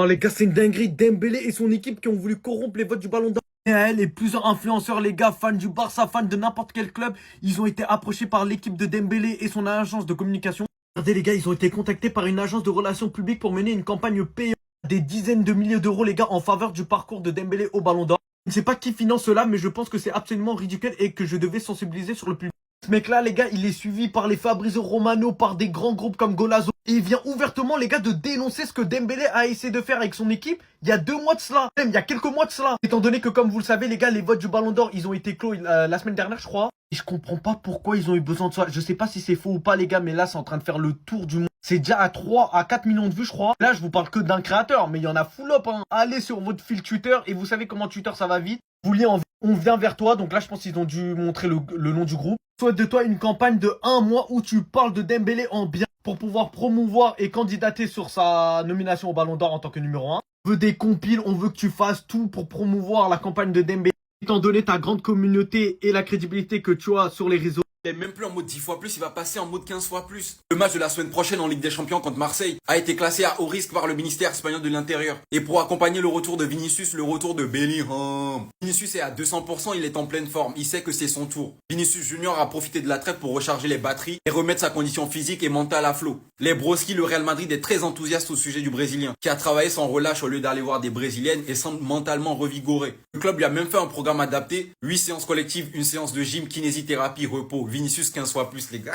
Oh les gars, c'est une dinguerie. Dembélé et son équipe qui ont voulu corrompre les votes du Ballon d'Or. Et plusieurs influenceurs, les gars, fans du Barça, fans de n'importe quel club, ils ont été approchés par l'équipe de Dembélé et son agence de communication. Regardez les gars, ils ont été contactés par une agence de relations publiques pour mener une campagne payante des dizaines de milliers d'euros, les gars, en faveur du parcours de Dembélé au Ballon d'Or. Je ne sais pas qui finance cela, mais je pense que c'est absolument ridicule et que je devais sensibiliser sur le public. Ce mec-là, les gars, il est suivi par les Fabrizio Romano, par des grands groupes comme Golazo. Et il vient ouvertement, les gars, de dénoncer ce que Dembélé a essayé de faire avec son équipe il y a 2 mois de cela. Même il y a quelques mois de cela. Étant donné que, comme vous le savez, les gars, les votes du Ballon d'Or, ils ont été clos la semaine dernière, je crois. Et je comprends pas pourquoi ils ont eu besoin de ça. Je sais pas si c'est faux ou pas, les gars, mais là, c'est en train de faire le tour du monde. C'est déjà à 4 millions de vues, je crois. Là, je vous parle que d'un créateur, mais il y en a full up, hein. Allez sur votre fil Twitter et vous savez comment Twitter, ça va vite. Vous liez on vient vers toi. Donc là, je pense qu'ils ont dû montrer le nom du groupe. Souhaite de toi une campagne de 1 mois où tu parles de Dembélé en bien pour pouvoir promouvoir et candidater sur sa nomination au Ballon d'Or en tant que numéro 1. On veut des compiles, on veut que tu fasses tout pour promouvoir la campagne de Dembélé. Étant donné ta grande communauté et la crédibilité que tu as sur les réseaux. Il est même plus en mode 10 fois plus, il va passer en mode 15 fois plus. Le match de la semaine prochaine en Ligue des Champions contre Marseille a été classé à haut risque par le ministère espagnol de l'Intérieur. Et pour accompagner le retour de Vinicius, le retour de Bellingham. Vinicius est à 200%, il est en pleine forme, il sait que c'est son tour. Vinicius Junior a profité de la trêve pour recharger les batteries et remettre sa condition physique et mentale à flot. Les broski, le Real Madrid est très enthousiaste au sujet du Brésilien, qui a travaillé sans relâche au lieu d'aller voir des Brésiliennes et semble mentalement revigoré. Le club lui a même fait un programme adapté, 8 séances collectives, une séance de gym, kinésithérapie, repos. Vinicius 15 fois plus, les gars.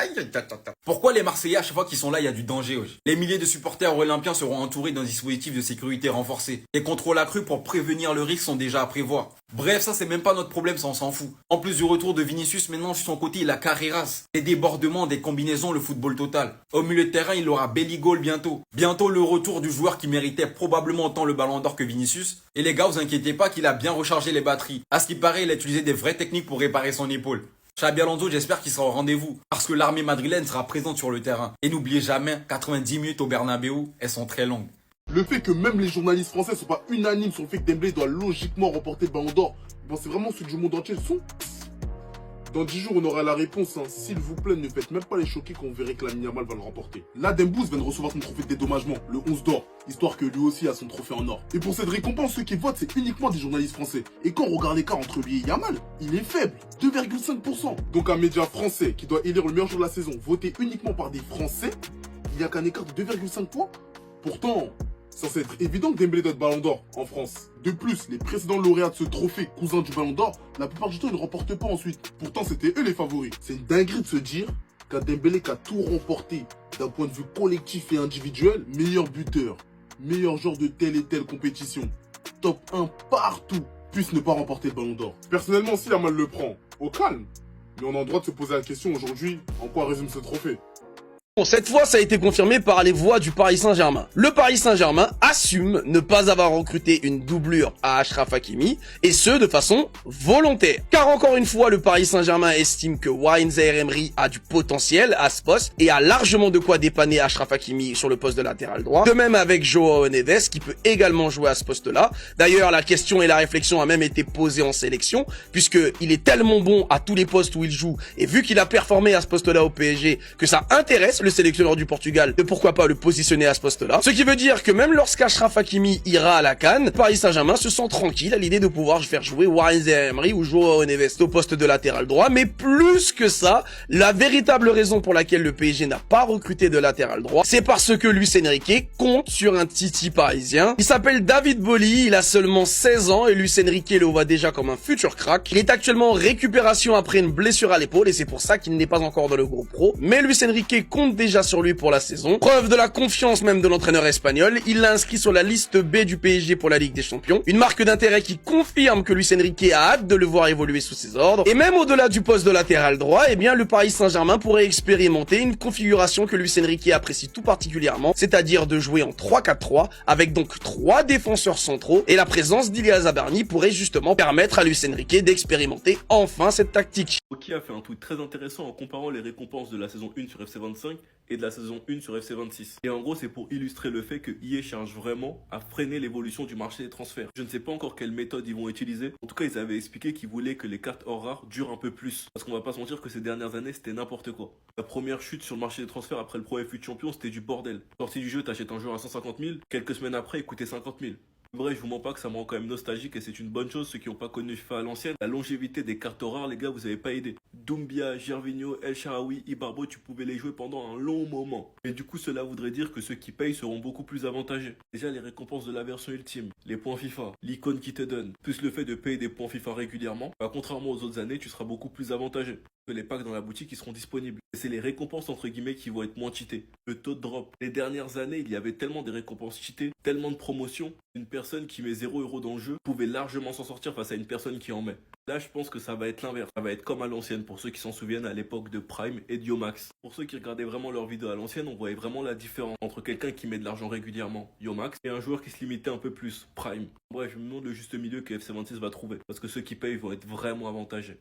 Pourquoi les Marseillais, à chaque fois qu'ils sont là, il y a du danger, wesh. Les milliers de supporters olympiens seront entourés d'un dispositif de sécurité renforcé. Les contrôles accrus pour prévenir le risque sont déjà à prévoir. Bref, ça c'est même pas notre problème, ça on s'en fout. En plus du retour de Vinicius, maintenant sur son côté, il a Carreras. Des débordements, des combinaisons, le football total. Au milieu de terrain, il aura Belligol bientôt. Bientôt le retour du joueur qui méritait probablement autant le ballon d'or que Vinicius. Et les gars, vous inquiétez pas qu'il a bien rechargé les batteries. À ce qui paraît, il a utilisé des vraies techniques pour réparer son épaule. Xabi Alonso, j'espère qu'il sera au rendez-vous. Parce que l'armée madrilène sera présente sur le terrain. Et n'oubliez jamais, 90 minutes au Bernabéu, elles sont très longues. Le fait que même les journalistes français sont pas unanimes sur le fait que Dembélé doit logiquement remporter le Ballon d'Or, bon, c'est vraiment ceux du monde entier le sont. Dans 10 jours, on aura la réponse. Hein. S'il vous plaît, ne faites même pas les choquer quand on verrait que Lamine Yamal va le remporter. Là, Dembouz vient de recevoir son trophée de dédommagement, le 11 d'or, histoire que lui aussi a son trophée en or. Et pour cette récompense, ceux qui votent, c'est uniquement des journalistes français. Et quand on regarde l'écart entre lui et Yamal, il est faible, 2,5%. Donc un média français qui doit élire le meilleur joueur de la saison, voté uniquement par des Français, il n'y a qu'un écart de 2,5 points. Pourtant, censé être évident que Dembélé doit être Ballon d'Or en France. De plus, les précédents lauréats de ce trophée, cousins du Ballon d'Or, la plupart du temps, ils ne remportent pas ensuite. Pourtant, c'était eux les favoris. C'est une dinguerie de se dire qu'un Dembélé qui a tout remporté d'un point de vue collectif et individuel, meilleur buteur, meilleur joueur de telle et telle compétition, top 1 partout, puisse ne pas remporter le Ballon d'Or. Personnellement, si Yamal le prend, au calme. Mais on a le droit de se poser la question aujourd'hui, en quoi résume ce trophée? Bon, cette fois, ça a été confirmé par les voix du Paris Saint-Germain. Le Paris Saint-Germain assume ne pas avoir recruté une doublure à Achraf Hakimi, et ce, de façon volontaire. Car encore une fois, le Paris Saint-Germain estime que Warren Zaïre-Emery a du potentiel à ce poste, et a largement de quoi dépanner Achraf Hakimi sur le poste de latéral droit. De même avec Joao Neves, qui peut également jouer à ce poste-là. D'ailleurs, la question et la réflexion a même été posée en sélection, puisqu'il est tellement bon à tous les postes où il joue, et vu qu'il a performé à ce poste-là au PSG, que ça intéresse le sélectionneur du Portugal de pourquoi pas le positionner à ce poste-là. Ce qui veut dire que même lorsqu'Achraf Hakimi ira à la CAN, Paris Saint-Germain se sent tranquille à l'idée de pouvoir faire jouer Warren Zaïre-Emery ou Joao Neves au poste de latéral droit. Mais plus que ça, la véritable raison pour laquelle le PSG n'a pas recruté de latéral droit, c'est parce que Luis Enrique compte sur un Titi parisien. Il s'appelle David Bolly, il a seulement 16 ans et Luis Enrique le voit déjà comme un futur crack. Il est actuellement en récupération après une blessure à l'épaule et c'est pour ça qu'il n'est pas encore dans le groupe pro. Mais Luis Enrique compte déjà sur lui pour la saison. Preuve de la confiance même de l'entraîneur espagnol, il l'a inscrit sur la liste B du PSG pour la Ligue des Champions. Une marque d'intérêt qui confirme que Luis Enrique a hâte de le voir évoluer sous ses ordres. Et même au-delà du poste de latéral droit, eh bien le Paris Saint-Germain pourrait expérimenter une configuration que Luis Enrique apprécie tout particulièrement, c'est-à-dire de jouer en 3-4-3 avec donc 3 défenseurs centraux et la présence d'Ilia Zabarni pourrait justement permettre à Luis Enrique d'expérimenter enfin cette tactique. Oki a fait un tweet très intéressant en comparant les récompenses de la saison 1 sur FC25 et de la saison 1 sur FC26. Et en gros, c'est pour illustrer le fait que EA cherche vraiment à freiner l'évolution du marché des transferts. Je ne sais pas encore quelle méthode ils vont utiliser. En tout cas, ils avaient expliqué qu'ils voulaient que les cartes or rares durent un peu plus. Parce qu'on va pas se mentir que ces dernières années, c'était n'importe quoi. La première chute sur le marché des transferts après le Pro FU de champion, c'était du bordel. Sortie du jeu, t'achètes un joueur à 150 000, quelques semaines après, il coûtait 50 000. Bref, je vous mens pas que ça me rend quand même nostalgique et c'est une bonne chose. Ceux qui n'ont pas connu FIFA à l'ancienne, la longévité des cartes rares, les gars, vous avez pas aidé. Doumbia, Gervinho, El Shaarawy, Ibarbo, tu pouvais les jouer pendant un long moment. Et du coup, cela voudrait dire que ceux qui payent seront beaucoup plus avantagés. Déjà, les récompenses de la version ultime, les points FIFA, l'icône qui te donne, plus le fait de payer des points FIFA régulièrement, bah, contrairement aux autres années, tu seras beaucoup plus avantagé. Les packs dans la boutique qui seront disponibles. Et c'est les récompenses entre guillemets qui vont être moins cheatées. Le taux de drop. Les dernières années, il y avait tellement des récompenses cheatées, tellement de promotions. Une personne qui met 0 € dans le jeu pouvait largement s'en sortir face à une personne qui en met. Là, je pense que ça va être l'inverse. Ça va être comme à l'ancienne, pour ceux qui s'en souviennent à l'époque de Prime et de Yomax. Pour ceux qui regardaient vraiment leurs vidéos à l'ancienne, on voyait vraiment la différence entre quelqu'un qui met de l'argent régulièrement, Yomax, et un joueur qui se limitait un peu plus, Prime. Bref, je me demande le juste milieu que FC26 va trouver. Parce que ceux qui payent vont être vraiment avantagés.